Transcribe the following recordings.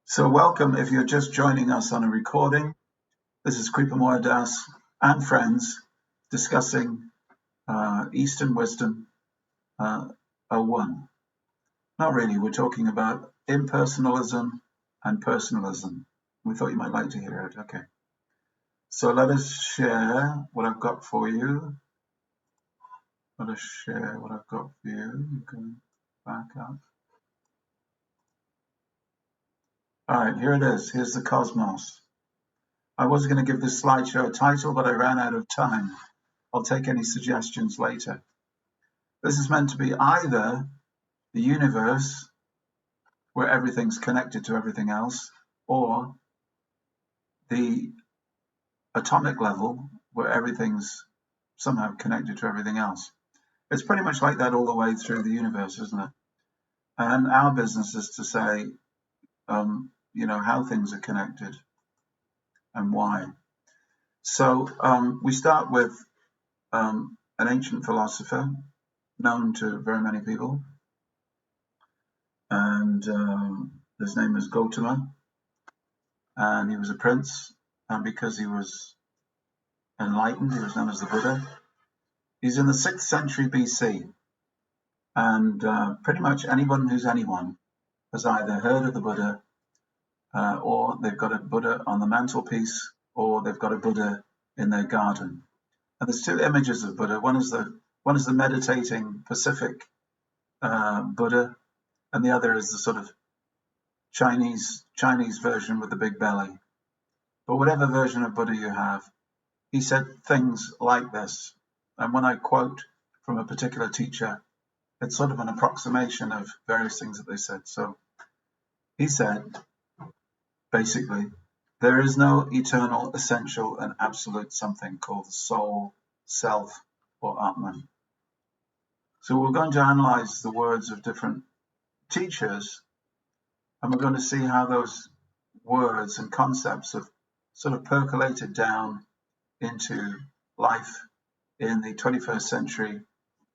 So welcome if you're just joining us on a recording. This is Kripamoya Das and friends discussing Eastern Wisdom 01. Not really, we're talking about impersonalism and personalism. We thought you might like to hear it. Okay. So let us share what I've got for you. Let us share what I've got for you. You can back up. All right, here it is. Here's the cosmos. I was going to give this slideshow a title, but I ran out of time. I'll take any suggestions later. This is meant to be either the universe, where everything's connected to everything else, or the atomic level, where everything's somehow connected to everything else. It's pretty much like that all the way through the universe, isn't it? And our business is to say, how things are connected and why. So we start with an ancient philosopher known to very many people, and his name is Gautama, and he was a prince, and because he was enlightened, he was known as the Buddha. He's in the 6th century BC, and pretty much anyone who's anyone has either heard of the Buddha, or they've got a Buddha on the mantelpiece, or they've got a Buddha in their garden. And there's two images of Buddha. One is the meditating Pacific Buddha, and the other is the sort of Chinese version with the big belly. But whatever version of Buddha you have, he said things like this. And when I quote from a particular teacher, it's sort of an approximation of various things that they said. So he said, basically, there is no eternal, essential, and absolute something called the soul, self, or Atman. So we're going to analyze the words of different teachers, and we're going to see how those words and concepts have sort of percolated down into life in the 21st century,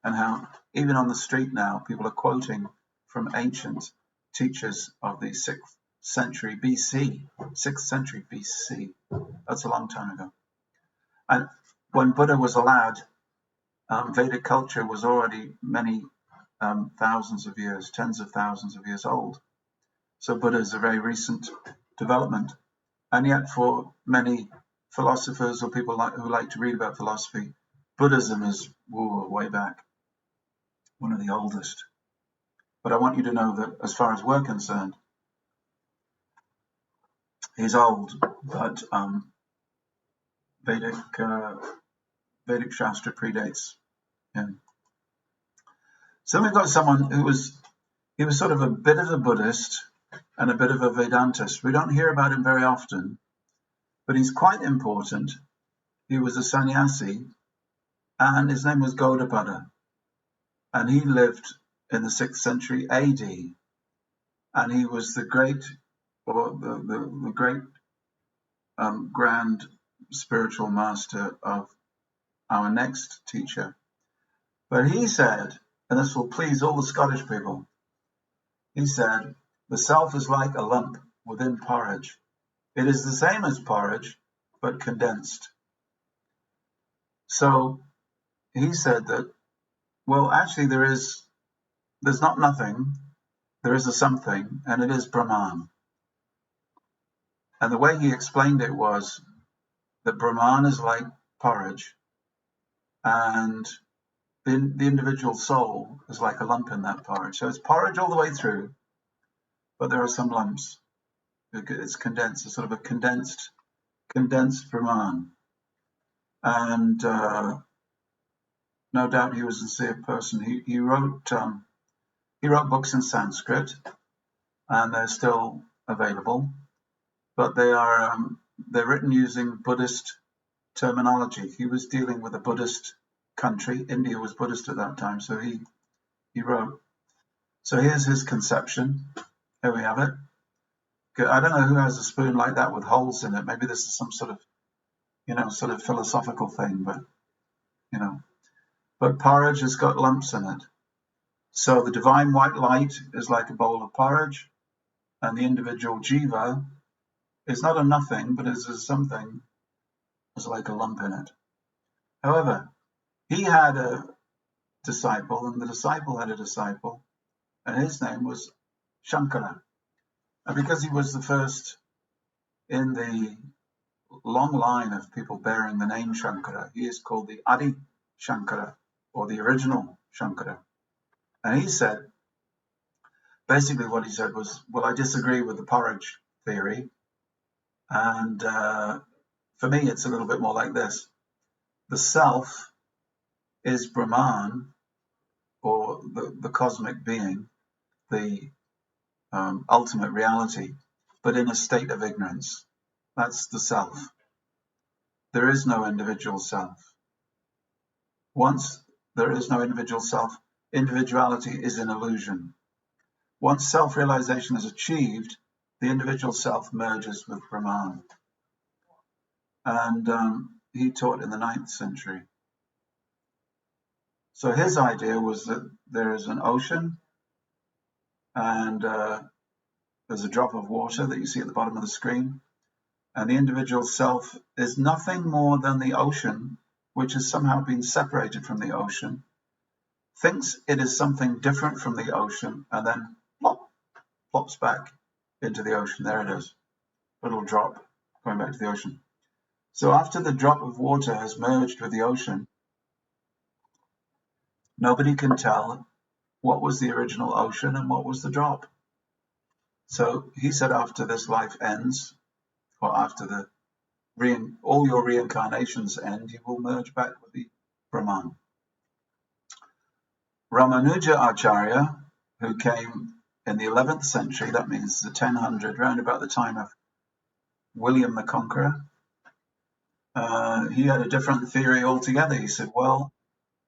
and how even on the street now people are quoting from ancient teachers of the 6th century BC. 6th century BC, that's a long time ago. And when Buddha was a lad, Vedic culture was already many thousands of years, tens of thousands of years old. So Buddha is a very recent development. And yet for many philosophers or people who like to read about philosophy, Buddhism is way back, one of the oldest. But I want you to know that as far as we're concerned, he's old, but Vedic Shastra predates him. So we've got someone he was sort of a bit of a Buddhist and a bit of a Vedantist. We don't hear about him very often, but he's quite important. He was a sannyasi, and his name was Gaudapada, and he lived in the 6th century AD, and he was the great grand spiritual master of our next teacher. But he said, and this will please all the Scottish people, he said, the self is like a lump within porridge. It is the same as porridge, but condensed. So he said that, well, actually there's not nothing, there is a something, and it is Brahman. And the way he explained it was that Brahman is like porridge, and the individual soul is like a lump in that porridge. So it's porridge all the way through, but there are some lumps. It's condensed, it's sort of a condensed Brahman. And no doubt he was a sincere person. He wrote books in Sanskrit, and they're still available, but they're written using Buddhist terminology. He was dealing with a Buddhist country. India was Buddhist at that time, so he wrote. So here's his conception. Here we have it. I don't know who has a spoon like that with holes in it. Maybe this is some sort of philosophical thing, but porridge has got lumps in it. So the divine white light is like a bowl of porridge, and the individual jiva is not a nothing, but is a something, is like a lump in it. However, he had a disciple, and the disciple had a disciple, and his name was Shankara. And because he was the first in the long line of people bearing the name Shankara, he is called the Adi Shankara, or the original Shankara. And he said, basically what he said was, well, I disagree with the porridge theory, and for me it's a little bit more like this. The self is Brahman, or the cosmic being, the ultimate reality, but in a state of ignorance. That's the self. There is no individual self. Once there is no individual self, individuality is an illusion. Once self-realization is achieved, the individual self merges with Brahman. And he taught in the 9th century. So his idea was that there is an ocean, and there's a drop of water that you see at the bottom of the screen, and the individual self is nothing more than the ocean, which has somehow been separated from the ocean, thinks it is something different from the ocean, and then plops back into the ocean. There it is, a little drop going back to the ocean. So after the drop of water has merged with the ocean, nobody can tell what was the original ocean and what was the drop. So he said after this life ends, or after all your reincarnations end, you will merge back with the Brahman. Ramanuja Acharya, who came in the 11th century, that means the 1000, round about the time of William the Conqueror, he had a different theory altogether. He said, well,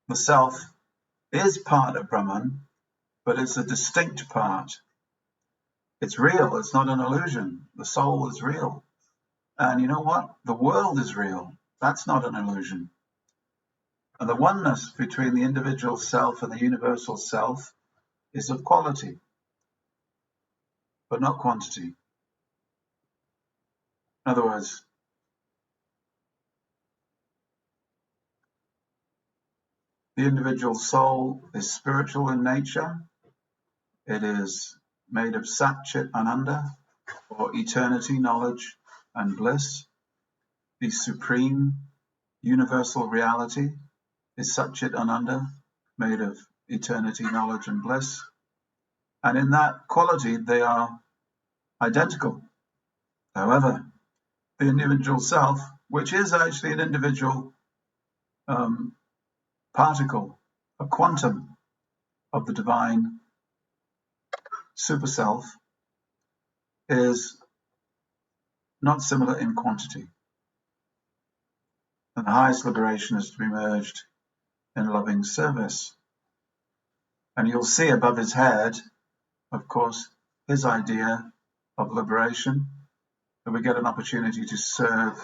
the self is part of Brahman, but it's a distinct part. It's real, it's not an illusion. The soul is real. And you know what? The world is real. That's not an illusion. And the oneness between the individual self and the universal self is of quality, but not quantity. In other words, the individual soul is spiritual in nature. It is made of Sat Chit Ananda, or eternity, knowledge, and bliss. The supreme universal reality is Sat Chit Ananda, made of eternity, knowledge, and bliss. And in that quality, they are identical. However, the individual self, which is actually an individual particle, a quantum of the divine super self, is not similar in quantity. And the highest liberation is to be merged in loving service. And you'll see above his head, of course, his idea of liberation, that we get an opportunity to serve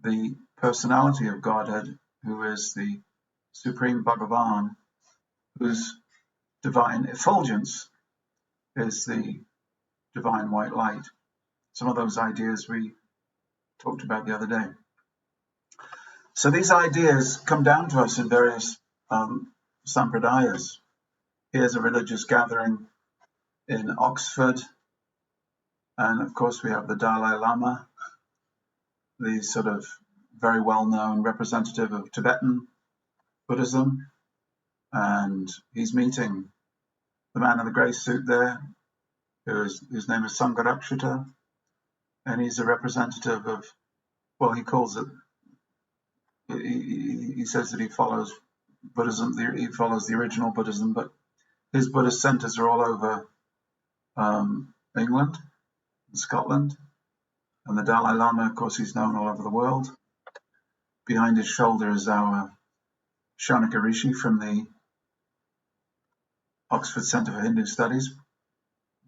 the personality of Godhead, who is the Supreme Bhagavan, whose divine effulgence is the divine white light. Some of those ideas we talked about the other day. So these ideas come down to us in various sampradayas. Here's a religious gathering in Oxford, and of course we have the Dalai Lama, the sort of very well-known representative of Tibetan Buddhism, and he's meeting the man in the grey suit there, whose name is Sangharakshita, and he's a representative of, well, he calls it, he says that he follows Buddhism, he follows the original Buddhism, but his Buddhist centers are all over England and Scotland, and the Dalai Lama, of course, he's known all over the world. Behind his shoulder is our Shaunaka Rishi from the Oxford Centre for Hindu Studies.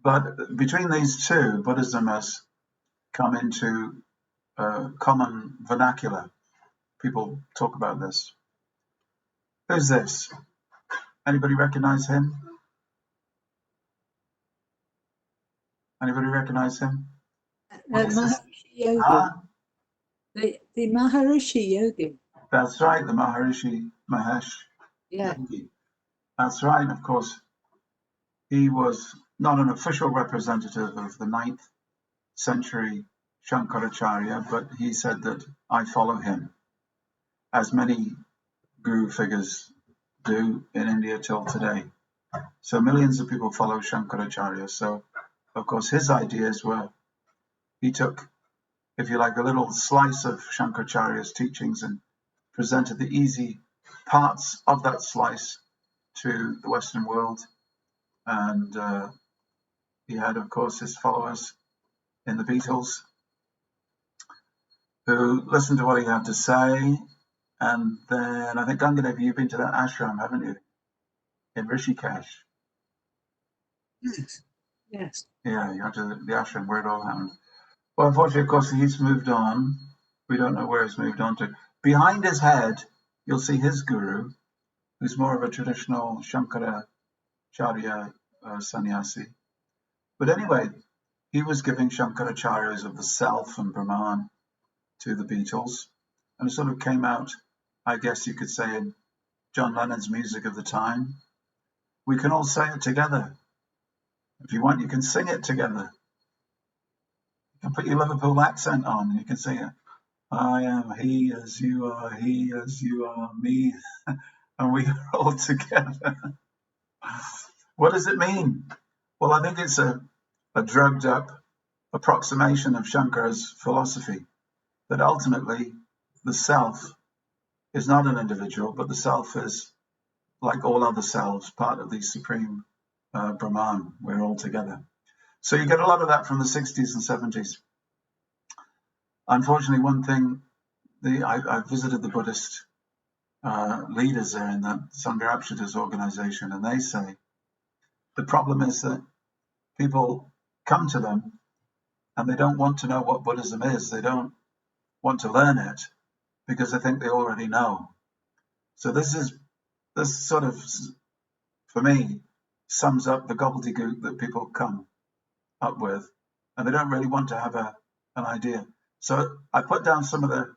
But between these two, Buddhism has come into common vernacular. People talk about this. Who's this? Anybody recognize him? Anybody recognize him? Maharishi Yogi. Huh? The Maharishi Yogi. That's right, the Maharishi Mahesh Yogi. That's right, of course. He was not an official representative of the 9th century Shankaracharya, but he said that I follow him, as many guru figures do in India till today. So millions of people follow Shankaracharya. So, of course, his ideas were, he took, if you like, a little slice of Shankaracharya's teachings and presented the easy parts of that slice to the Western world. And he had, of course, his followers in the Beatles who listened to what he had to say. And then I think, Gangadev, you've been to that ashram, haven't you? In Rishikesh. Yes. Yes. Yeah, you went to the ashram where it all happened. Well, unfortunately, of course, he's moved on. We don't know where he's moved on to. Behind his head, you'll see his guru, who's more of a traditional Shankaracharya sannyasi. But anyway, he was giving Shankaracharyas of the self and Brahman to the Beatles. And it sort of came out, I guess you could say, in John Lennon's music of the time. We can all say it together. If you want, you can sing it together. You can put your Liverpool accent on and you can sing it. I am he as you are, me, and we are all together. What does it mean? Well, I think it's a drugged up approximation of Shankara's philosophy, that ultimately the self is not an individual, but the self is, like all other selves, part of the supreme Brahman. We're all together. So you get a lot of that from the 60s and 70s. Unfortunately, one thing, I visited the Buddhist leaders there in the Sangha Apshita's organization, and they say the problem is that people come to them and they don't want to know what Buddhism is. They don't want to learn it because they think they already know. So this sort of, for me, sums up the gobbledygook that people come up with, and they don't really want to have an idea. So I put down some of the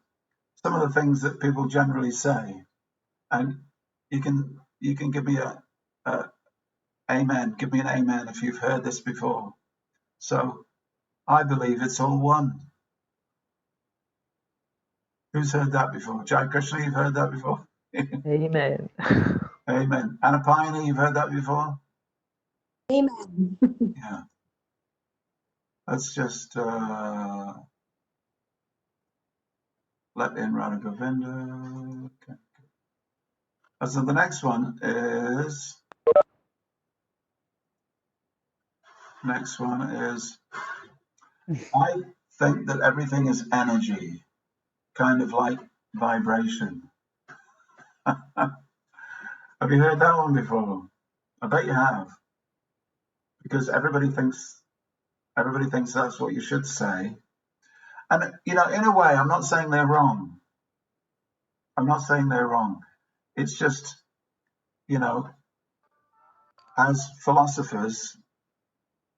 things that people generally say, and you can give me a amen. Give me an amen if you've heard this before. So I believe it's all one. Who's heard that before? Jai Krishna, you've heard that before? Amen. Amen. Anapayani, you've heard that before? Amen. Yeah. Let's just let in Radha Govinda. Okay. So the next one is I think that everything is energy, kind of like vibration. Have you heard that one before? I bet you have. Because everybody thinks that's what you should say. And in a way, I'm not saying they're wrong. It's just, as philosophers,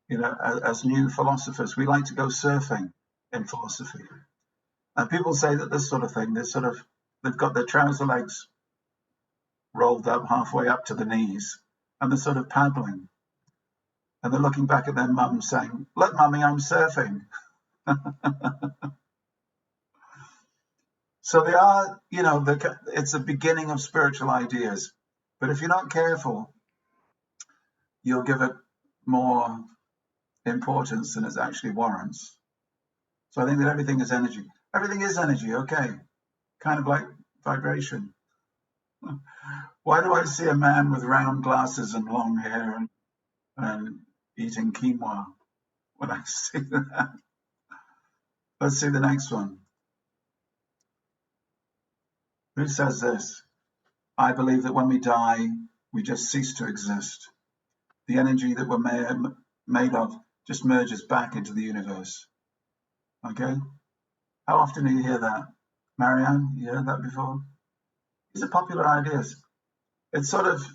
as new philosophers, we like to go surfing in philosophy. And people say that this sort of thing, they've got their trouser legs rolled up halfway up to the knees, and they're sort of paddling. And they're looking back at their mum saying, "Look, mummy, I'm surfing." So they are, it's a beginning of spiritual ideas. But if you're not careful, you'll give it more importance than it actually warrants. So I think that everything is energy. Everything is energy, okay. Kind of like vibration. Why do I see a man with round glasses and long hair and eating quinoa when I see that? Let's see the next one. Who says this? I believe that when we die, we just cease to exist. The energy that we're made of just merges back into the universe. Okay? How often do you hear that? Marianne, you heard that before? These are popular ideas. It's sort of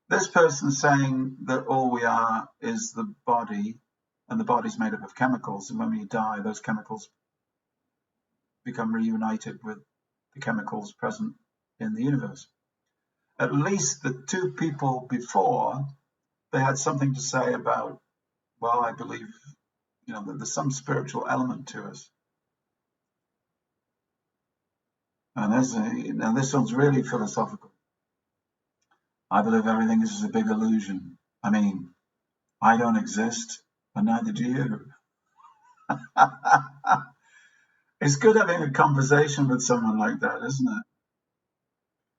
this person saying that all we are is the body, and the body's made up of chemicals, and when you die, those chemicals become reunited with the chemicals present in the universe. At least the two people before, they had something to say about, well, I believe, that there's some spiritual element to us. And this one's really philosophical. I believe everything is a big illusion. I mean, I don't exist, and neither do you. It's good having a conversation with someone like that, isn't it?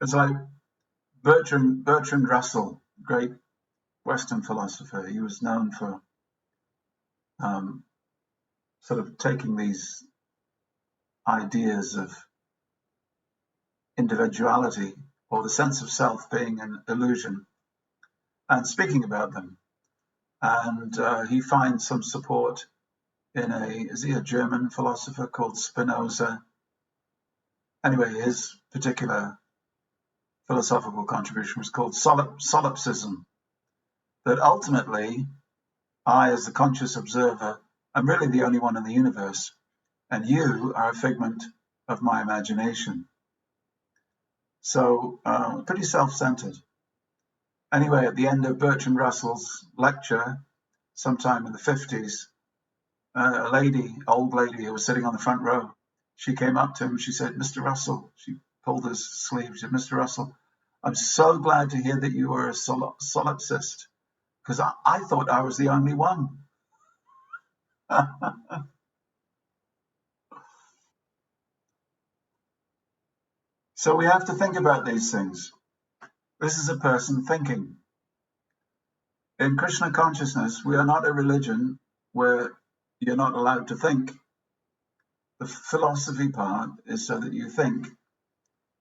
It's like Bertrand Russell, great Western philosopher. He was known for sort of taking these ideas of individuality or the sense of self being an illusion and speaking about them. And he finds some support in is he a German philosopher called Spinoza? Anyway, his particular philosophical contribution was called solipsism, that ultimately I, as the conscious observer, am really the only one in the universe, and you are a figment of my imagination. So pretty self-centered. Anyway, at the end of Bertrand Russell's lecture, sometime in the 50s, old lady who was sitting on the front row, she came up to him and she said, "Mr. Russell," she pulled his sleeve, she said, "Mr. Russell, I'm so glad to hear that you were a solipsist, because I thought I was the only one." So we have to think about these things. This is a person thinking. In Krishna consciousness, we are not a religion where you're not allowed to think. The philosophy part is so that you think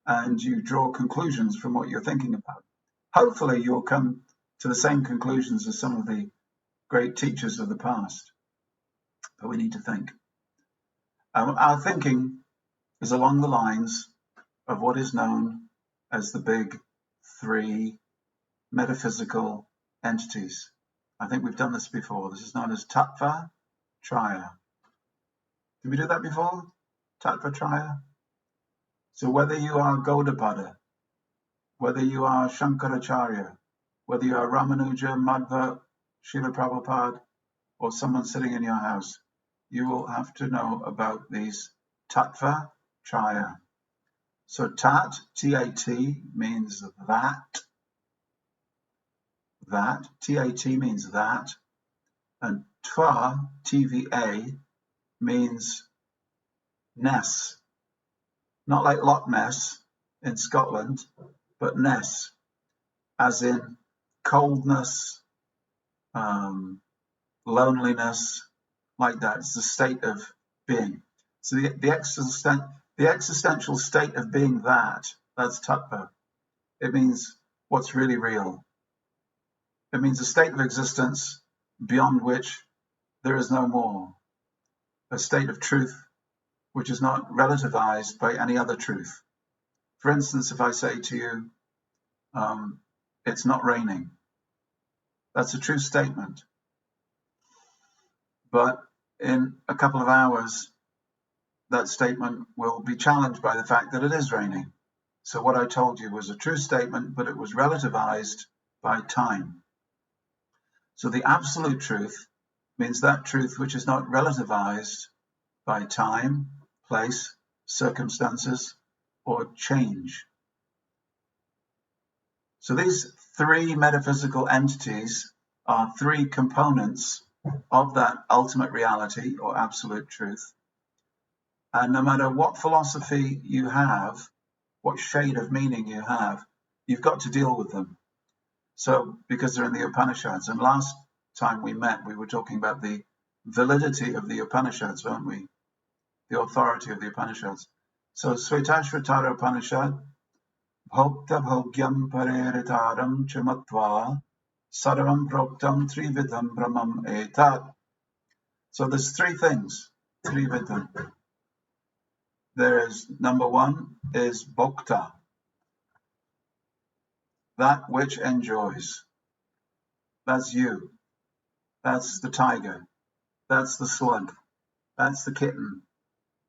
and you draw conclusions from what you're thinking about. Hopefully you'll come to the same conclusions as some of the great teachers of the past, but we need to think. Our thinking is along the lines of what is known as the big three metaphysical entities. I think we've done this before. This is known as Tattva Traya. Did we do that before? Tattva Traya? So whether you are Gaudapada, whether you are Shankaracharya, whether you are Ramanuja, Madhva, Srila Prabhupada, or someone sitting in your house, you will have to know about these Tattva Traya. So Tat, T-A-T, means that. That, T-A-T means that. And Tva, T-V-A, means ness. Not like Loch Ness in Scotland, but ness, as in coldness, loneliness, like that. It's the state of being. So the existential state of being that's tattva. It means what's really real. It means a state of existence beyond which there is no more. A state of truth which is not relativized by any other truth. For instance, if I say to you, it's not raining, that's a true statement. But in a couple of hours, that statement will be challenged by the fact that it is raining. So what I told you was a true statement, but it was relativized by time. So the absolute truth means that truth which is not relativized by time, place, circumstances, or change. So these three metaphysical entities are three components of that ultimate reality or absolute truth. And no matter what philosophy you have, what shade of meaning you have, you've got to deal with them. So, because they're in the Upanishads. And last time we met, we were talking about the validity of the Upanishads, weren't we? The authority of the Upanishads. So, Svetashvatara Upanishad, Bhokta Bhogyam Pareritaram Chamatva, Sarvam Proktam Trividam Brahmam Etat. So there's three things, Trividam. There is, number one is Bhokta, that which enjoys. That's you. That's the tiger. That's the slug. That's the kitten.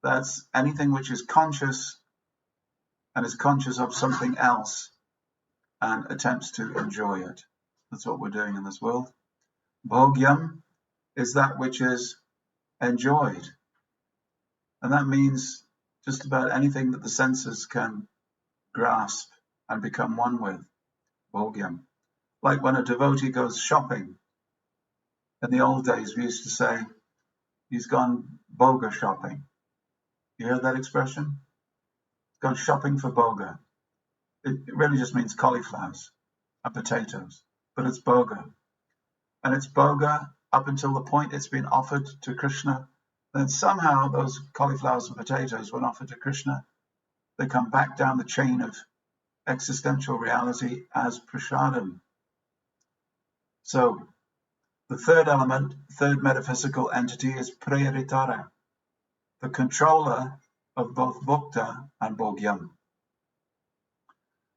That's anything which is conscious and is conscious of something else and attempts to enjoy it. That's what we're doing in this world. Bhogyam is that which is enjoyed. And that means just about anything that the senses can grasp and become one with. Bhogyam. Like when a devotee goes shopping. In the old days, we used to say, he's gone boga shopping. You heard that expression? Gone shopping for boga. It really just means cauliflowers and potatoes, but it's boga. And it's boga up until the point it's been offered to Krishna. Then somehow those cauliflowers and potatoes, when offered to Krishna, they come back down the chain of existential reality as prasadam. So the third element, third metaphysical entity is preyaritara, the controller of both bhokta and bhogyam.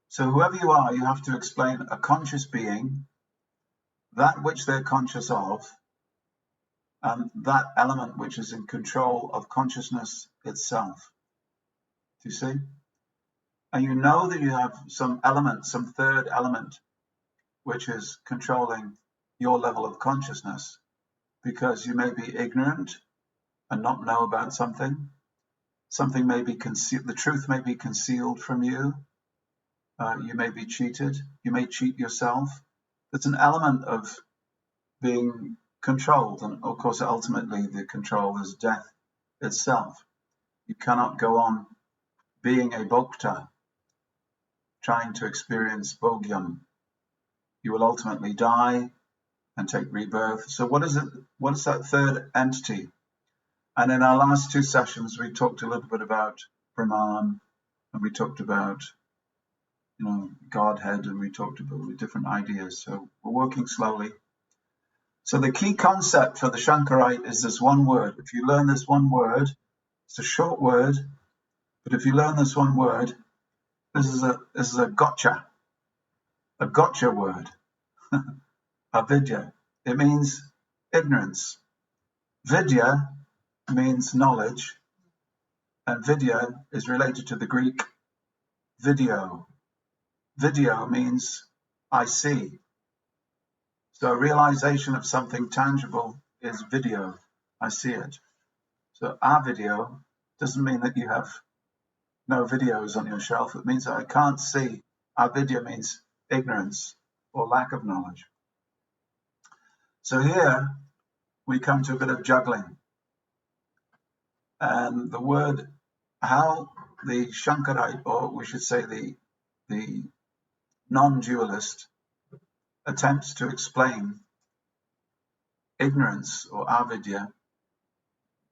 So whoever you are, you have to explain a conscious being, that which they're conscious of, and that element which is in control of consciousness itself. Do you see? And you know that you have some element, some third element, which is controlling your level of consciousness, because you may be ignorant and not know about something. Something may be concealed, the truth may be concealed from you. You may be cheated. You may cheat yourself. There's an element of being controlled. And of course, ultimately, the control is death itself. You cannot go on being a bhokta, trying to experience bhogyam. You will ultimately die and take rebirth. So what is it? What is that third entity? And in our last two sessions, we talked a little bit about Brahman, and we talked about, Godhead, and we talked about different ideas. So we're working slowly. So the key concept for the Shankarite is this one word. If you learn this one word, it's a short word, but if you learn this one word, this is a gotcha word, avidya. It means ignorance. Vidya means knowledge, and vidya is related to the Greek video. Video means I see. So realization of something tangible is video. I see it. So avidya doesn't mean that you have no videos on your shelf. It means that I can't see. Avidya means ignorance or lack of knowledge. So here we come to a bit of juggling. And the word, how the Shankarite, or we should say the non-dualist, attempts to explain ignorance or avidya,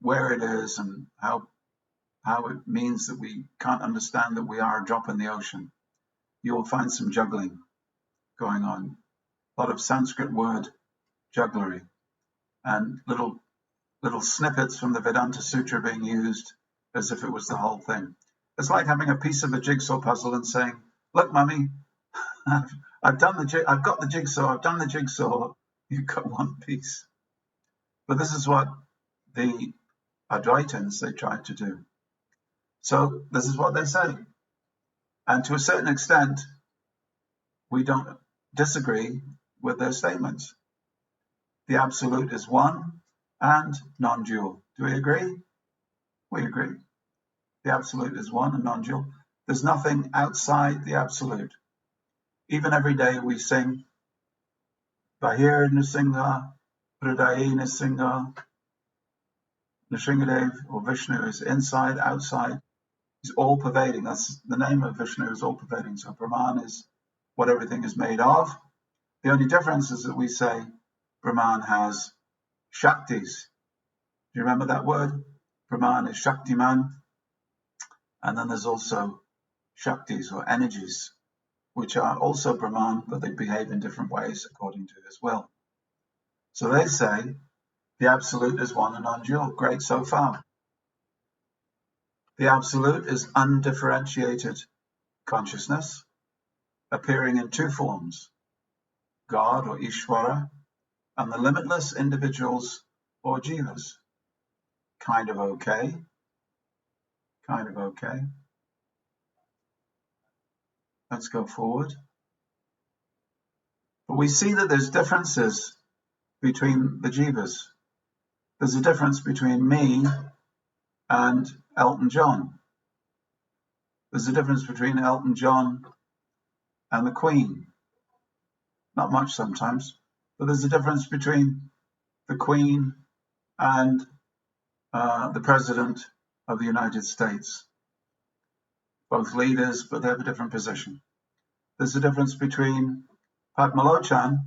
where it is and how it means that we can't understand that we are a drop in the ocean. You will find some juggling going on. A lot of Sanskrit word jugglery and little snippets from the Vedanta Sutra being used as if it was the whole thing. It's like having a piece of a jigsaw puzzle and saying, look, mummy, I've got the jigsaw, you've got one piece. But this is what the Advaitins, they tried to do. So this is what they say. And to a certain extent, we don't disagree with their statements. The absolute is one and non-dual. Do we agree? We agree. The absolute is one and non-dual. There's nothing outside the absolute. Even every day we sing, Bahir Nrsimha, Hridayi Nrsimha, Nrsimhadev or Vishnu is inside, outside. He's all pervading. That's the name of Vishnu, is all pervading. So Brahman is what everything is made of. The only difference is that we say Brahman has Shaktis. Do you remember that word? Brahman is Shaktiman. And then there's also Shaktis or energies, which are also Brahman, but they behave in different ways according to his will. So they say the absolute is one and non-dual. Great so far. The absolute is undifferentiated consciousness, appearing in two forms, God or Ishvara, and the limitless individuals or jivas? Kind of okay. Kind of okay. Let's go forward. But we see that there's differences between the jivas. There's a difference between me and Elton John. There's a difference between Elton John and the Queen. Not much sometimes, but there's a difference between the Queen and the President of the United States. Both leaders, but they have a different position. There's a difference between Padmalochan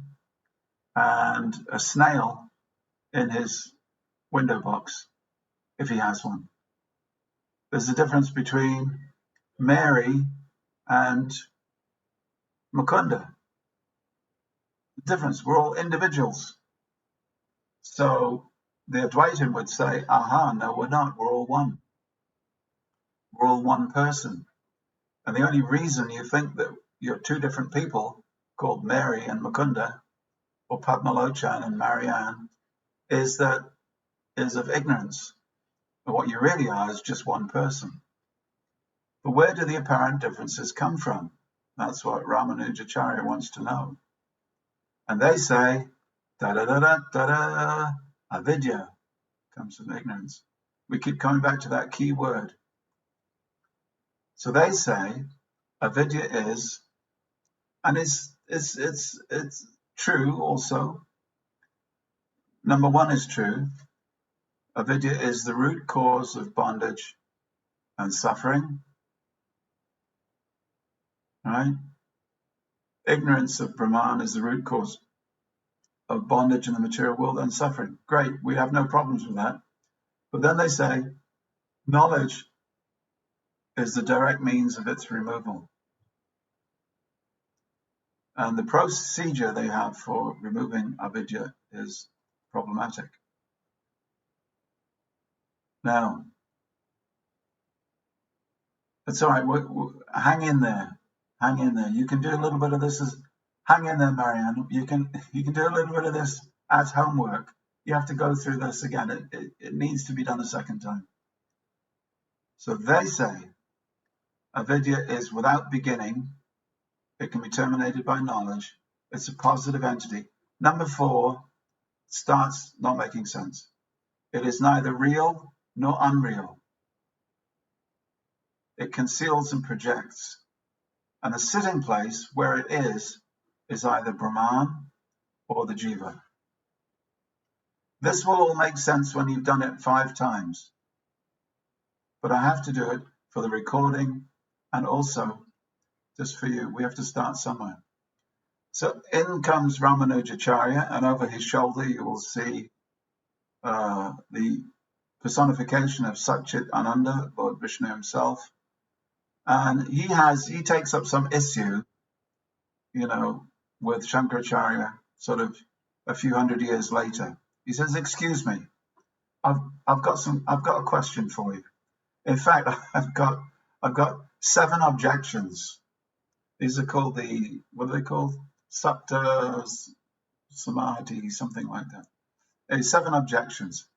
and a snail in his window box, if he has one. There's a difference between Mary and Mukunda. The difference, we're all individuals. So the Advaitin would say, aha, no, we're not, we're all one. We're all one person. And the only reason you think that you're two different people called Mary and Mukunda, or Padmalochan and Marianne, is of ignorance. But what you really are is just one person. But where do the apparent differences come from? That's what Ramanujacharya wants to know. And they say, da-da-da-da-da-da, avidya comes from ignorance. We keep coming back to that key word. So they say, avidya is, and it's true also. Number one is true. Avidya is the root cause of bondage and suffering. Right? Ignorance of Brahman is the root cause of bondage in the material world and suffering. Great, we have no problems with that. But then they say, knowledge is the direct means of its removal. And the procedure they have for removing avidya is problematic. Now, it's all right, hang in there. Hang in there. You can do a little bit of this. Hang in there, Marianne. You can do a little bit of this as homework. You have to go through this again. It needs to be done a second time. So they say avidya is without beginning. It can be terminated by knowledge. It's a positive entity. Number 4 starts not making sense. It is neither real nor unreal. It conceals and projects. And the sitting place where it is either Brahman or the jiva. This will all make sense when you've done it 5 times. But I have to do it for the recording and also just for you. We have to start somewhere. So in comes Ramanujacharya, and over his shoulder you will see the personification of Satchit Ananda, Lord Vishnu himself. And he takes up some issue, with Shankaracharya sort of a few hundred years later. He says, excuse me, I've got a question for you. In fact, I've got 7 objections. These are called what are they called? Sapta Samadhi, something like that. 7 objections.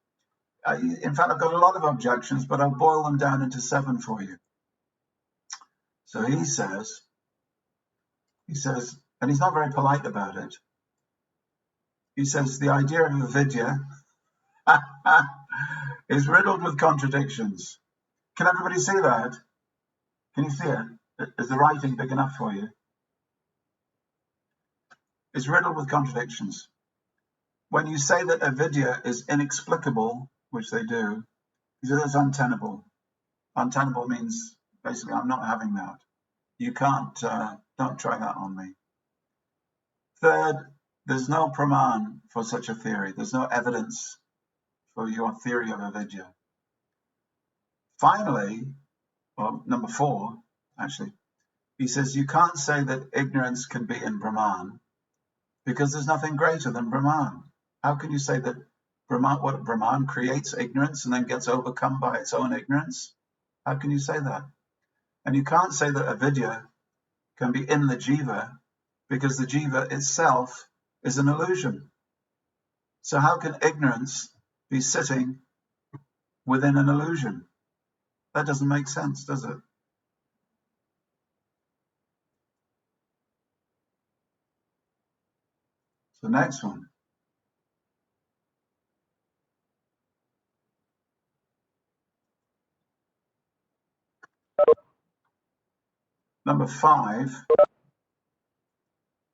In fact, I've got a lot of objections, but I'll boil them down into 7 for you. So he says, and he's not very polite about it. He says the idea of avidya is riddled with contradictions. Can everybody see that? Can you see it? Is the writing big enough for you? It's riddled with contradictions. When you say that avidya is inexplicable, which they do, he says it's untenable. Untenable means basically I'm not having that. You can't, don't try that on me. Third, there's no praman for such a theory. There's no evidence for your theory of avidya. Finally, number 4, actually, he says you can't say that ignorance can be in Brahman because there's nothing greater than Brahman. How can you say that Brahman creates ignorance and then gets overcome by its own ignorance? How can you say that? And you can't say that avidya can be in the jiva because the jiva itself is an illusion. So how can ignorance be sitting within an illusion? That doesn't make sense, does it? The next one. Number 5.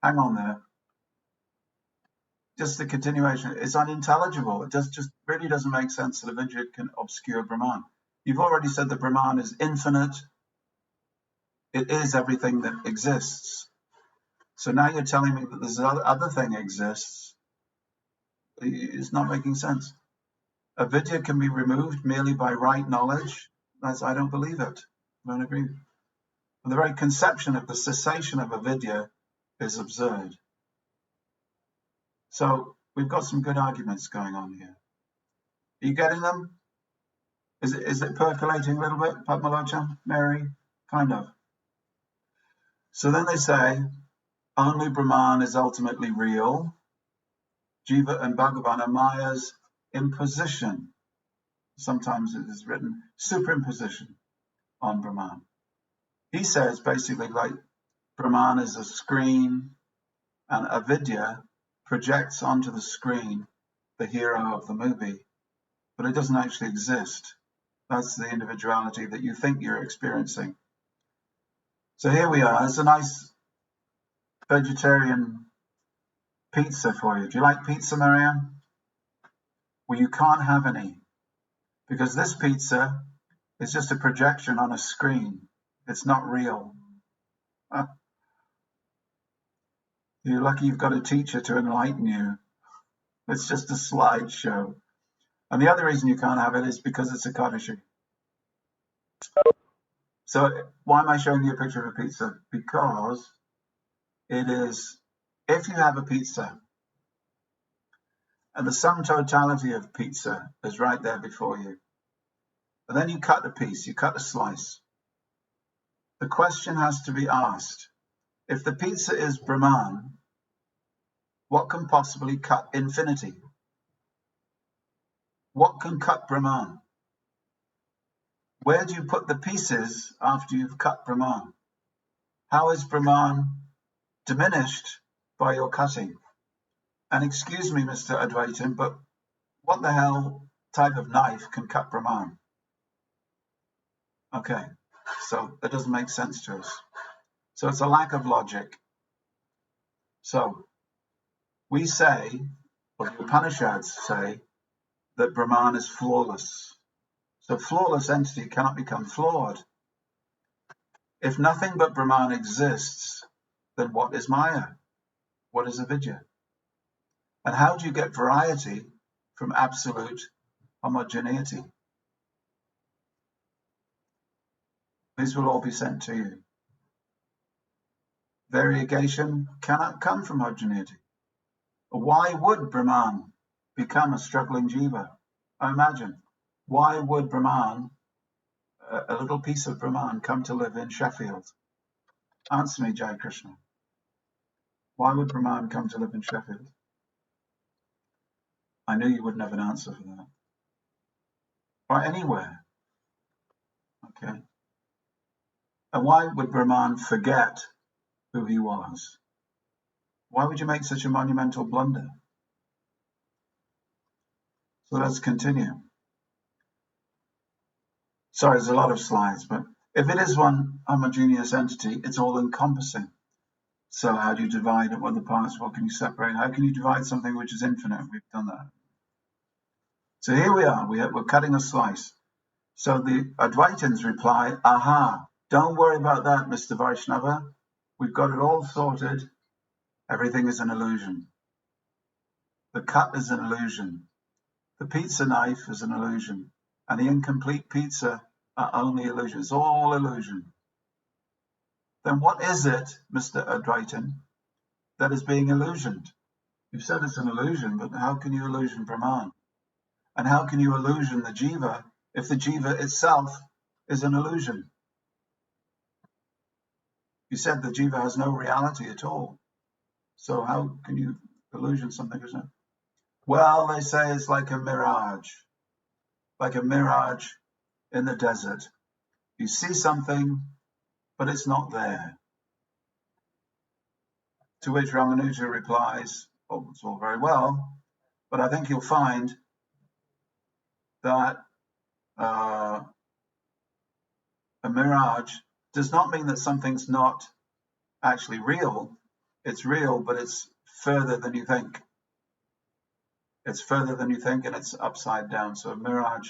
Hang on there. Just the continuation. It's unintelligible. It just really doesn't make sense that a vidya can obscure Brahman. You've already said that Brahman is infinite. It is everything that exists. So now you're telling me that this other thing exists. It's not making sense. A vidya can be removed merely by right knowledge. I don't believe it. I don't agree. The very conception of the cessation of a vidya is absurd. So we've got some good arguments going on here. Are you getting them? Is it percolating a little bit, Padmalocha, Mary? Kind of. So then they say, only Brahman is ultimately real. Jiva and Bhagavan are Maya's imposition. Sometimes it is written superimposition on Brahman. He says basically like Brahman is a screen and avidya projects onto the screen the hero of the movie, but it doesn't actually exist. That's the individuality that you think you're experiencing. So here we are. It's a nice vegetarian pizza for you. Do you like pizza, Marianne? Well, you can't have any because this pizza is just a projection on a screen. It's not real. You're lucky you've got a teacher to enlighten you. It's just a slideshow. And the other reason you can't have it is because it's a Kaddishi. So why am I showing you a picture of a pizza? Because it is, if you have a pizza, and the sum totality of pizza is right there before you, and then you cut a piece, you cut a slice, the question has to be asked, if the pizza is Brahman, what can possibly cut infinity? What can cut Brahman? Where do you put the pieces after you've cut Brahman? How is Brahman diminished by your cutting? And excuse me, Mr. Advaitin, but what the hell type of knife can cut Brahman? Okay, so that doesn't make sense to us. So it's a lack of logic. So we say, or the Upanishads say, that Brahman is flawless. So flawless entity cannot become flawed. If nothing but Brahman exists, then what is Maya? What is avidya? And how do you get variety from absolute homogeneity? These will all be sent to you. Variegation cannot come from homogeneity. Why would Brahman become a struggling jiva? I imagine. Why would Brahman, a little piece of Brahman, come to live in Sheffield? Answer me, Jai Krishna. Why would Brahman come to live in Sheffield? I knew you wouldn't have an answer for that. Or anywhere. Okay. And why would Brahman forget who he was? Why would you make such a monumental blunder? So let's continue. Sorry, there's a lot of slides, but if it is one homogeneous entity, it's all encompassing. So how do you divide it? What are the parts? What can you separate? How can you divide something which is infinite? We've done that. So here we are. We're cutting a slice. So the Advaitins reply, aha, don't worry about that, Mr. Vaishnava. We've got it all sorted. Everything is an illusion. The cut is an illusion. The pizza knife is an illusion. And the incomplete pizza are only illusions. It's all illusion. Then what is it, Mr. Advaitin, that is being illusioned? You've said it's an illusion, but how can you illusion Brahman? And how can you illusion the jiva if the jiva itself is an illusion? You said the jiva has no reality at all. So how can you illusion something, isn't it? Well, they say it's like a mirage in the desert. You see something, but it's not there. To which Ramanuja replies, oh, it's all very well, but I think you'll find that a mirage does not mean that something's not actually real. It's real, but it's further than you think. It's further than you think, and it's upside down. So a mirage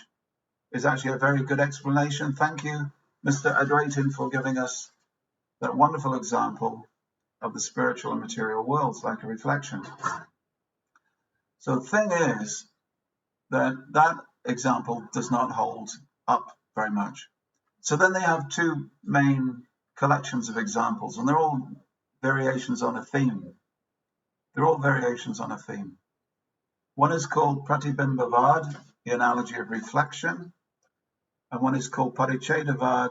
is actually a very good explanation. Thank you, Mr. Adwaitin, for giving us that wonderful example of the spiritual and material worlds, like a reflection. So the thing is that that example does not hold up very much. So then they have two main collections of examples, and they're all variations on a theme. They're all variations on a theme. One is called Pratibimbavad, the analogy of reflection, and one is called Parichedavad,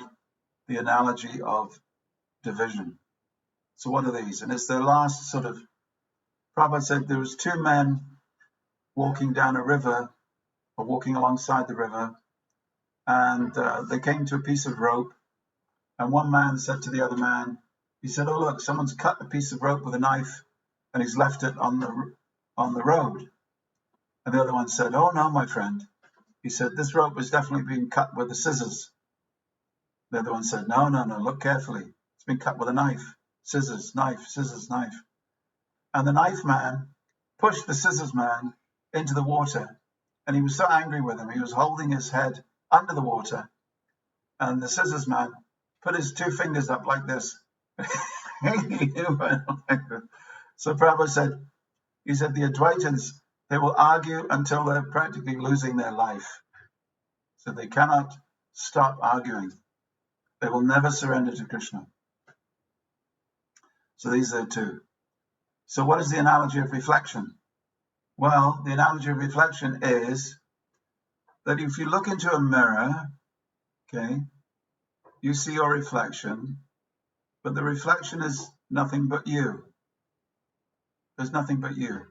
the analogy of division. So what are these? And it's the last sort of, Prabhupada said there was two men walking down a river, or walking alongside the river, and they came to a piece of rope, and one man said to the other man, he said, oh look, someone's cut a piece of rope with a knife and he's left it on the road. And the other one said, oh no, my friend. He said, this rope was definitely being cut with the scissors. The other one said, no, look carefully. It's been cut with a knife. Scissors, knife, scissors, knife. And the knife man pushed the scissors man into the water. And he was so angry with him, he was holding his head under the water. And the scissors man put his two fingers up like this. So Prabhupada said, he said, the Advaitins, they will argue until they're practically losing their life. So they cannot stop arguing. They will never surrender to Krishna. So these are two. So what is the analogy of reflection? Well, the analogy of reflection is that if you look into a mirror, okay, you see your reflection, but the reflection is nothing but you. There's nothing but you.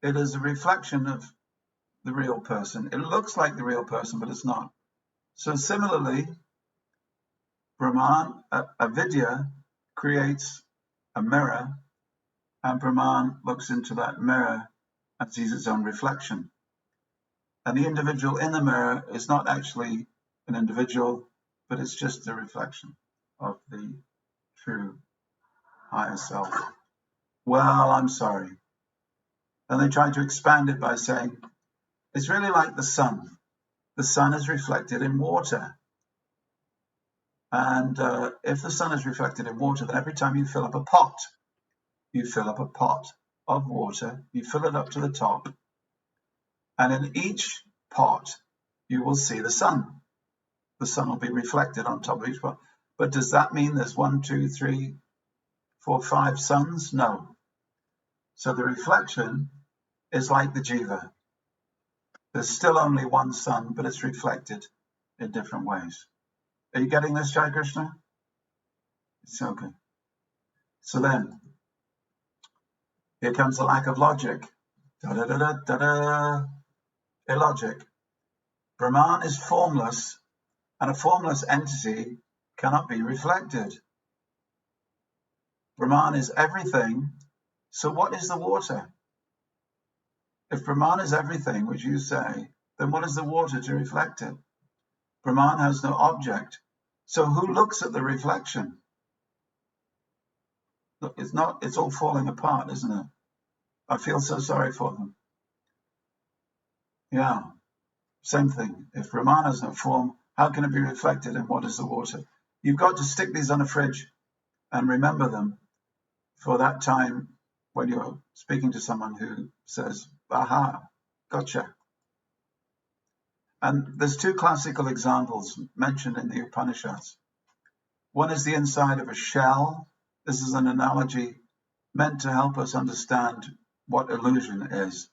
It is a reflection of the real person. It looks like the real person, but it's not. So similarly, Brahman, avidya, creates a mirror, and Brahman looks into that mirror and sees its own reflection. And the individual in the mirror is not actually an individual, but it's just a reflection of the true higher self. Well, I'm sorry. And they try to expand it by saying, it's really like the sun. The sun is reflected in water. And if the sun is reflected in water, then every time you fill up a pot of water, you fill it up to the top, and in each pot, you will see the sun. The sun will be reflected on top of each pot. But does that mean there's 1, 2, 3, 4, 5 suns? No. So the reflection is like the jiva. There's still only one sun, but it's reflected in different ways. Are you getting this, Jai Krishna? It's okay. So then, here comes the lack of logic. Illogic. Brahman is formless, and a formless entity cannot be reflected. Brahman is everything, so what is the water? If Brahman is everything, which you say, then what is the water to reflect it? Brahman has no object, so who looks at the reflection? Look, it's all falling apart, isn't it? I feel so sorry for them. Yeah, same thing. If Brahman has no form, how can it be reflected, and what is the water? You've got to stick these on a fridge and remember them for that time when you're speaking to someone who says, aha, gotcha. And there's two classical examples mentioned in the Upanishads. One is the inside of a shell. This is an analogy meant to help us understand what illusion is.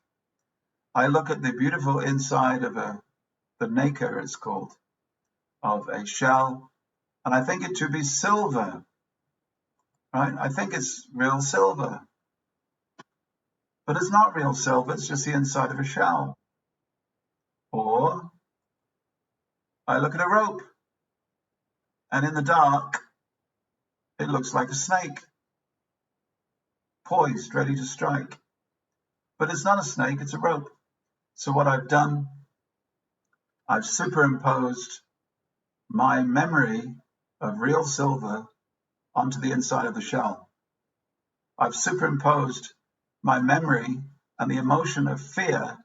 I look at the beautiful inside of the nacre, it's called, of a shell, and I think it to be silver, right? I think it's real silver. But it's not real silver, it's just the inside of a shell. Or I look at a rope, and in the dark, it looks like a snake, poised, ready to strike. But it's not a snake, it's a rope. So what I've done, I've superimposed my memory of real silver onto the inside of the shell. I've superimposed my memory and the emotion of fear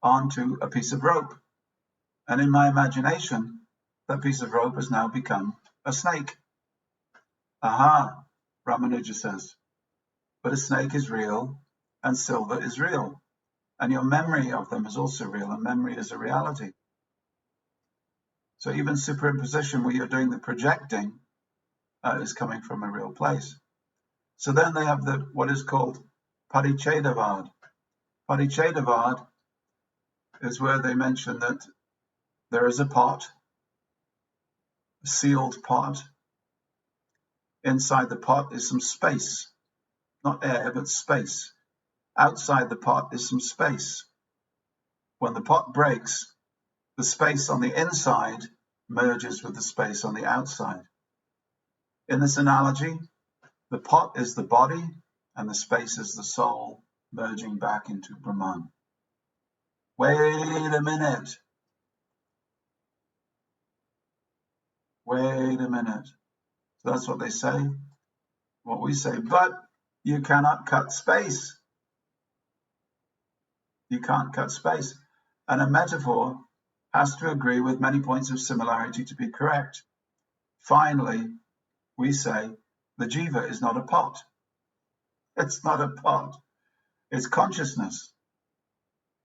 onto a piece of rope. And in my imagination, that piece of rope has now become a snake. Aha, Ramanuja says. But a snake is real and silver is real. And your memory of them is also real, and memory is a reality. So even superimposition, where you're doing the projecting, is coming from a real place. So then they have what is called Parichedavad. Parichedavad is where they mention that there is a pot, a sealed pot. Inside the pot is some space, not air, but space. Outside the pot is some space. When the pot breaks, the space on the inside merges with the space on the outside. In this analogy, the pot is the body and the space is the soul merging back into Brahman. Wait a minute. Wait a minute. So that's what they say, what we say. But you cannot cut space. You can't cut space. And a metaphor has to agree with many points of similarity to be correct. Finally, we say the jiva is not a pot. It's not a pot. It's consciousness,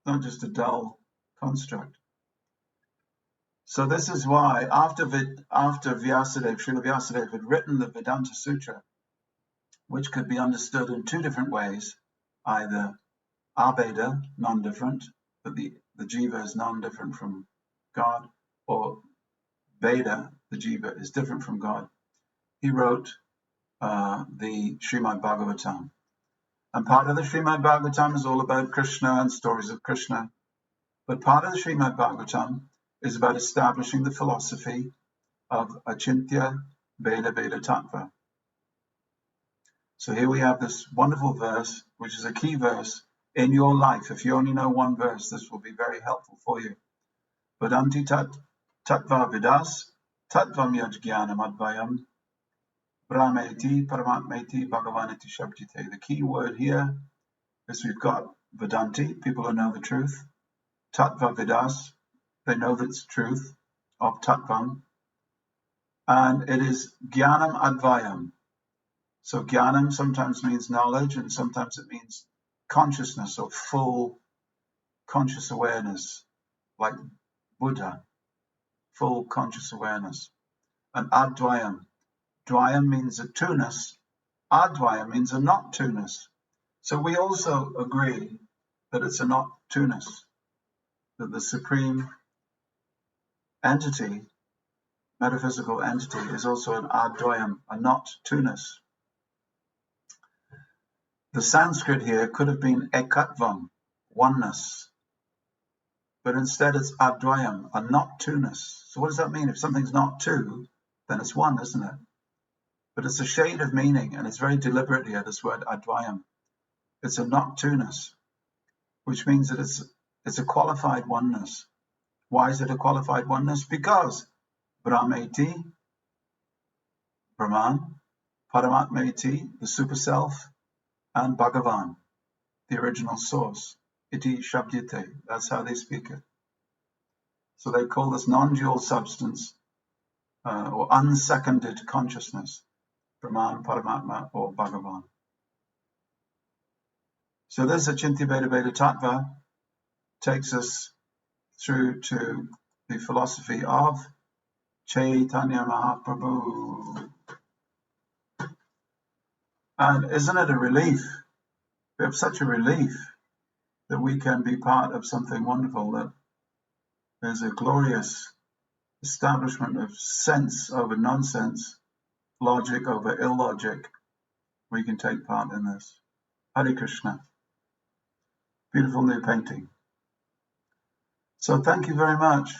not just a dull construct. So this is why after Vyasadeva, Srila Vyasadeva had written the Vedanta Sutra, which could be understood in two different ways, either abheda, non-different, that the jiva is non-different from God, or Veda, the jiva is different from God. He wrote the Srimad Bhagavatam. And part of the Srimad Bhagavatam is all about Krishna and stories of Krishna. But part of the Srimad Bhagavatam is about establishing the philosophy of Achintya Veda Veda Tattva. So here we have this wonderful verse, which is a key verse in your life. If you only know one verse, this will be very helpful for you. Vedanti tattva vidas tattvam yajnanam advayam brahmeti paramatmeti bhagavaniti shabdite. The key word here is we've got Vedanti, people who know the truth. Tattva vidas, they know that's truth of tattvam. And it is jnanam advayam. So jnanam sometimes means knowledge and sometimes it means consciousness or full conscious awareness, like Buddha, full conscious awareness. And advayam. Dvayam means a two-ness. Advayam means a not two-ness. So we also agree that it's a not two-ness, that the supreme entity, metaphysical entity, is also an advayam, a not two-ness. The Sanskrit here could have been ekatvam, oneness, but instead it's advayam, a not two-ness. So what does that mean? If something's not two, then it's one, isn't it? But it's a shade of meaning, and it's very deliberate here, this word advayam. It's a not two-ness, which means that it's a qualified oneness. Why is it a qualified oneness? Because Brahmeti, Brahman, Paramatmeti, the super self, and Bhagavan, the original source, iti shabdite, that's how they speak it. So they call this non-dual substance or unseconded consciousness, Brahman, Paramatma, or Bhagavan. So this Achintya Veda Veda Tattva takes us through to the philosophy of Chaitanya Mahaprabhu. And isn't it a relief? We have such a relief that we can be part of something wonderful, that there's a glorious establishment of sense over nonsense, logic over illogic. We can take part in this. Hare Krishna. Beautiful new painting. So thank you very much.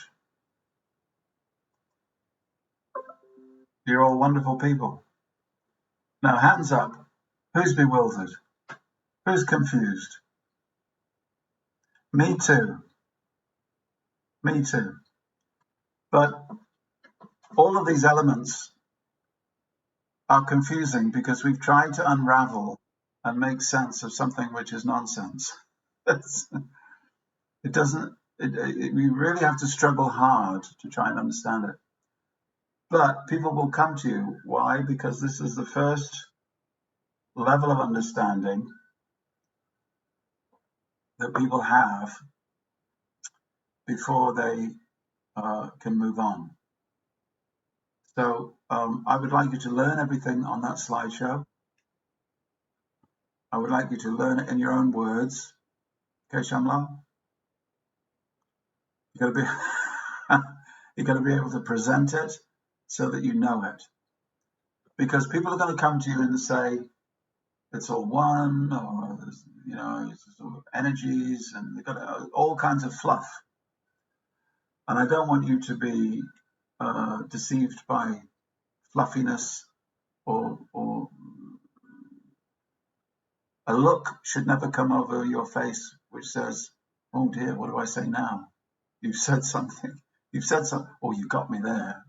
You're all wonderful people. Now, hands up. Who's bewildered? Who's confused? Me too. Me too. But all of these elements are confusing because we've tried to unravel and make sense of something which is nonsense. We really have to struggle hard to try and understand it. But people will come to you. Why? Because this is the first level of understanding that people have before they can move on. So I would like you to learn everything on that slideshow. I would like you to learn it in your own words. Okay, Shamla? You've got to be able to present it so that you know it. Because people are going to come to you and say, it's all one, or, you know, it's sort of energies, and they've got all kinds of fluff. And I don't want you to be deceived by fluffiness, or a look should never come over your face which says, oh dear, what do I say now? You've said something. You've said something. Oh, you got me there.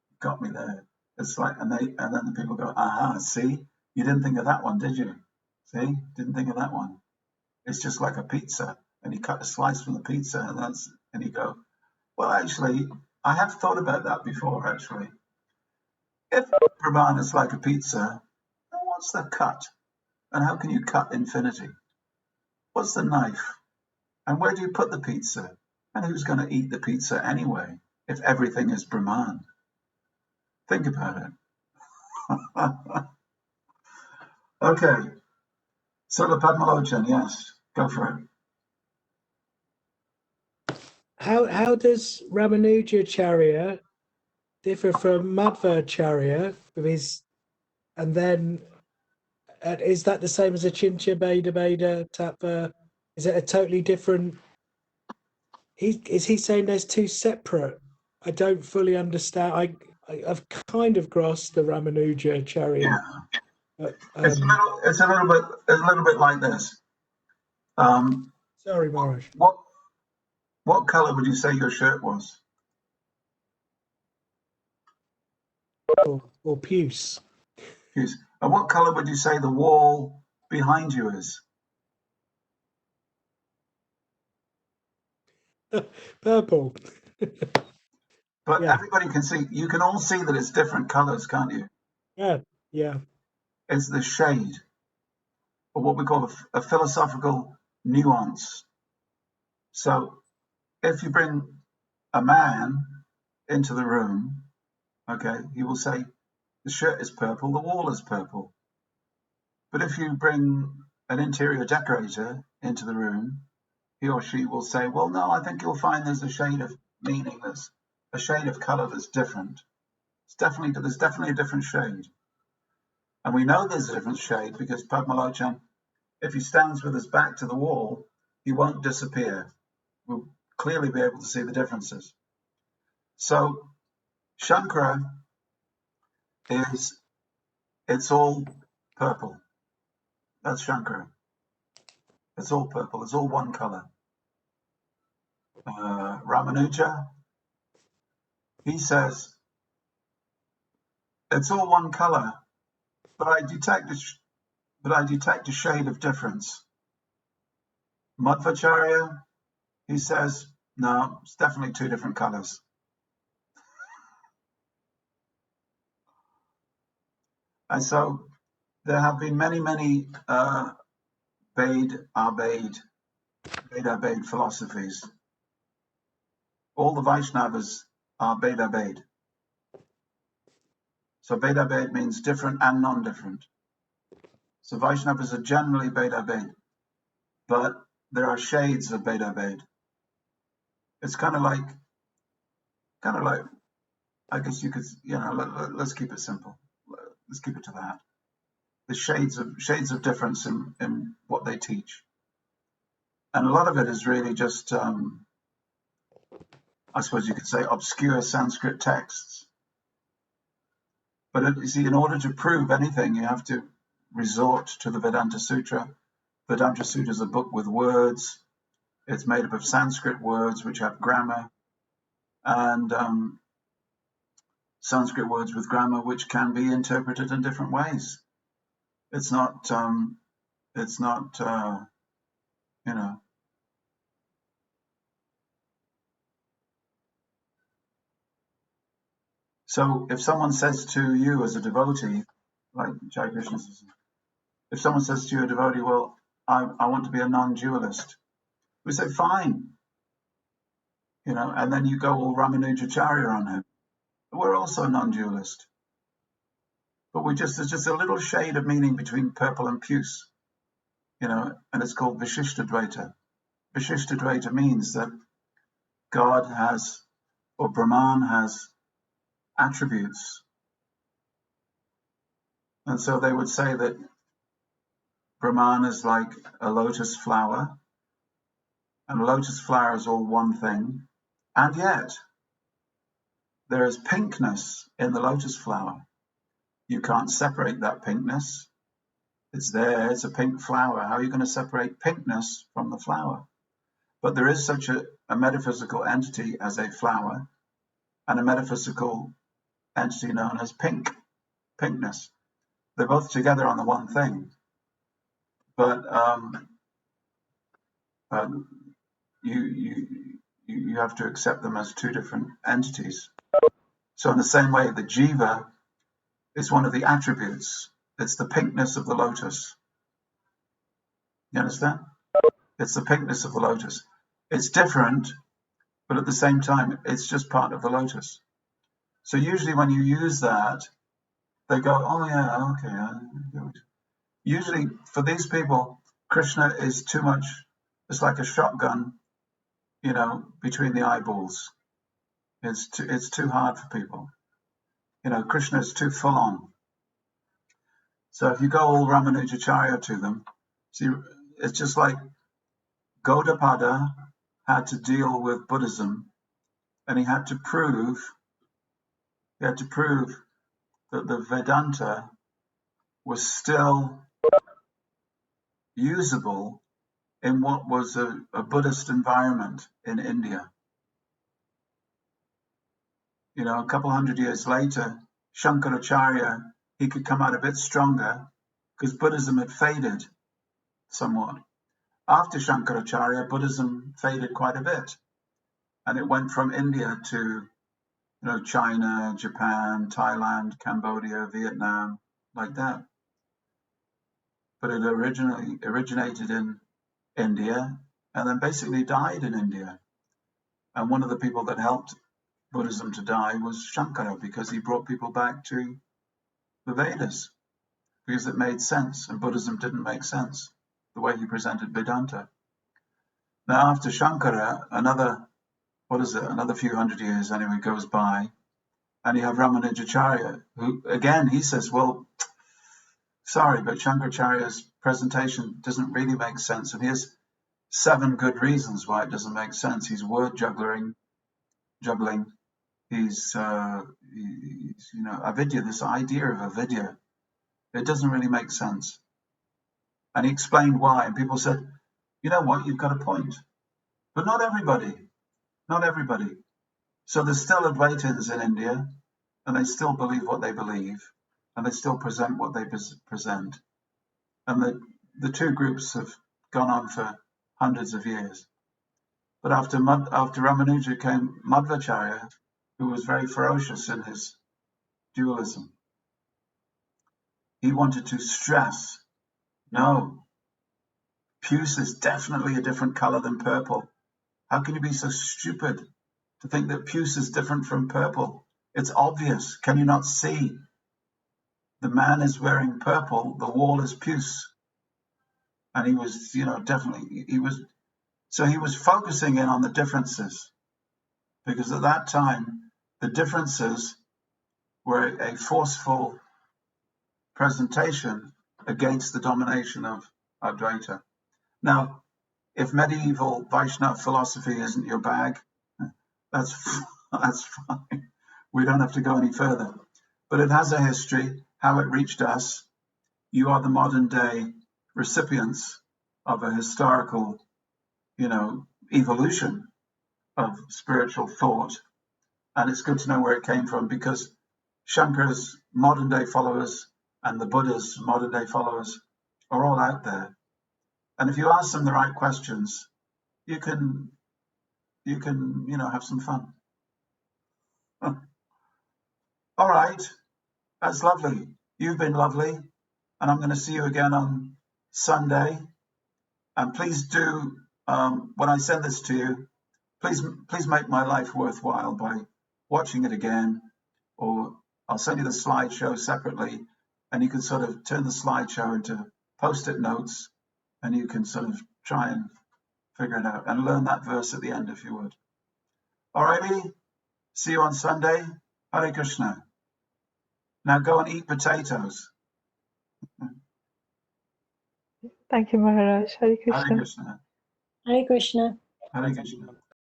You got me there. It's like, and then the people go, aha, see, you didn't think of that one, did you? See, didn't think of that one. It's just like a pizza, and you cut a slice from the pizza, and you go, well, actually, I have thought about that before. Actually, if Brahman is like a pizza, then what's the cut, and how can you cut infinity? What's the knife, and where do you put the pizza, and who's going to eat the pizza anyway? If everything is Brahman, think about it. Okay, so the Padmalochan, yes, go for it. How does Ramanujacharya differ from Madhvacharya with his, and then is that the same as a Chincha Beda Beda Tattva? Is it a totally different? Is he saying there's two separate? I don't fully understand. I've kind of grasped the Ramanujacharya. Yeah. It's a little bit like this. Sorry, Maharaj. What color would you say your shirt was? Or puce. Puce. And what color would you say the wall behind you is? Purple. But yeah. Everybody can see. You can all see that it's different colors, can't you? Yeah. Yeah. It's the shade, or what we call a philosophical nuance. So if you bring a man into the room, okay, he will say, the shirt is purple, the wall is purple. But if you bring an interior decorator into the room, he or she will say, well, no, I think you'll find there's a shade of meaning, there's a shade of color that's different. There's definitely a different shade. And we know there's a different shade because Padmalochan, if he stands with his back to the wall, he won't disappear. We'll clearly be able to see the differences. So Shankara it's all purple. That's Shankara. It's all purple. It's all one color. Ramanuja, he says, it's all one color, but I detect a shade of difference. Madhvacharya, he says, no, it's definitely two different colors. And so there have been many Beda Beda philosophies. All the Vaishnavas are Beda Beda. So Beda Beda means different and non-different. So Vaishnavas are generally Beda Beda, but there are shades of Beda Beda. It's kind of like, I guess you could, let's keep it simple. Let's keep it to that. The shades of difference in what they teach. And a lot of it is really just, I suppose you could say, obscure Sanskrit texts. But you see, in order to prove anything, you have to resort to the Vedanta Sutra. Vedanta Sutra is a book with words. It's made up of Sanskrit words which have grammar, and Sanskrit words with grammar which can be interpreted in different ways. It's not, you know. So if someone says to you as a devotee, like Jai Krishna says, if someone says to you, a devotee, well, I want to be a non-dualist, we say, fine, you know, and then you go all Ramanujacharya on him. We're also non-dualist. But there's just a little shade of meaning between purple and puce, you know, and it's called Vishishtadvaita. Vishishtadvaita means that God has, or Brahman has, attributes. And so they would say that Brahman is like a lotus flower, and a lotus flower is all one thing, and yet there is pinkness in the lotus flower. You can't separate that pinkness. It's there, it's a pink flower. How are you going to separate pinkness from the flower? But there is such a metaphysical entity as a flower, and a metaphysical entity known as pinkness. They're both together on the one thing. But you have to accept them as two different entities. So in the same way, the jiva is one of the attributes. It's the pinkness of the lotus. You understand? It's the pinkness of the lotus. It's different, but at the same time, it's just part of the lotus. So usually when you use that, they go, oh yeah, okay. Usually for these people, Krishna is too much, it's like a shotgun, you know, between the eyeballs. It's too hard for people. You know, Krishna is too full on. So if you go all Ramanujacharya to them, see, it's just like Gaudapada had to deal with Buddhism, and he had to prove that the Vedanta was still usable in what was a Buddhist environment in India. You know, a couple hundred years later, Shankaracharya, he could come out a bit stronger because Buddhism had faded somewhat. After Shankaracharya, Buddhism faded quite a bit, and it went from India to, you know, China, Japan, Thailand, Cambodia, Vietnam, like that. But it originated in India and then basically died in India. And one of the people that helped Buddhism to die was Shankara, because he brought people back to the Vedas, because it made sense, and Buddhism didn't make sense the way he presented Vedanta. Now after Shankara, another few hundred years anyway goes by, and you have Ramanujacharya, who again, he says, well, sorry, but Shankaracharya's presentation doesn't really make sense, and here's 7 good reasons why it doesn't make sense. He's word juggling. He's you know, avidya, this idea of avidya, it doesn't really make sense. And he explained why, and people said, you know what, you've got a point. But not everybody. So there's still Advaitins in India, and they still believe what they believe, and they still present what they present. And the two groups have gone on for hundreds of years. But after Ramanuja came Madhvacharya, who was very ferocious in his dualism. He wanted to stress, no, puce is definitely a different color than purple. How can you be so stupid to think that puce is different from purple? It's obvious. Can you not see? The man is wearing purple, the wall is puce. And he was, you know, definitely, he was focusing in on the differences, because at that time, the differences were a forceful presentation against the domination of Advaita. Now, if medieval Vaishnava philosophy isn't your bag, that's fine. We don't have to go any further. But it has a history, how it reached us. You are the modern day recipients of a historical, evolution of spiritual thought. And it's good to know where it came from, because Shankara's modern day followers and the Buddha's modern day followers are all out there. And if you ask them the right questions, you can have some fun. All right, that's lovely. You've been lovely, and I'm going to see you again on Sunday. And please do, when I send this to you, please make my life worthwhile by watching it again, or I'll send you the slideshow separately, and you can sort of turn the slideshow into post-it notes, and you can sort of try and figure it out and learn that verse at the end if you would. All righty, see you on Sunday. Hare Krishna. Now go and eat potatoes. Thank you, Maharaj. Hare Krishna. Hare Krishna. Hare Krishna. Hare Krishna.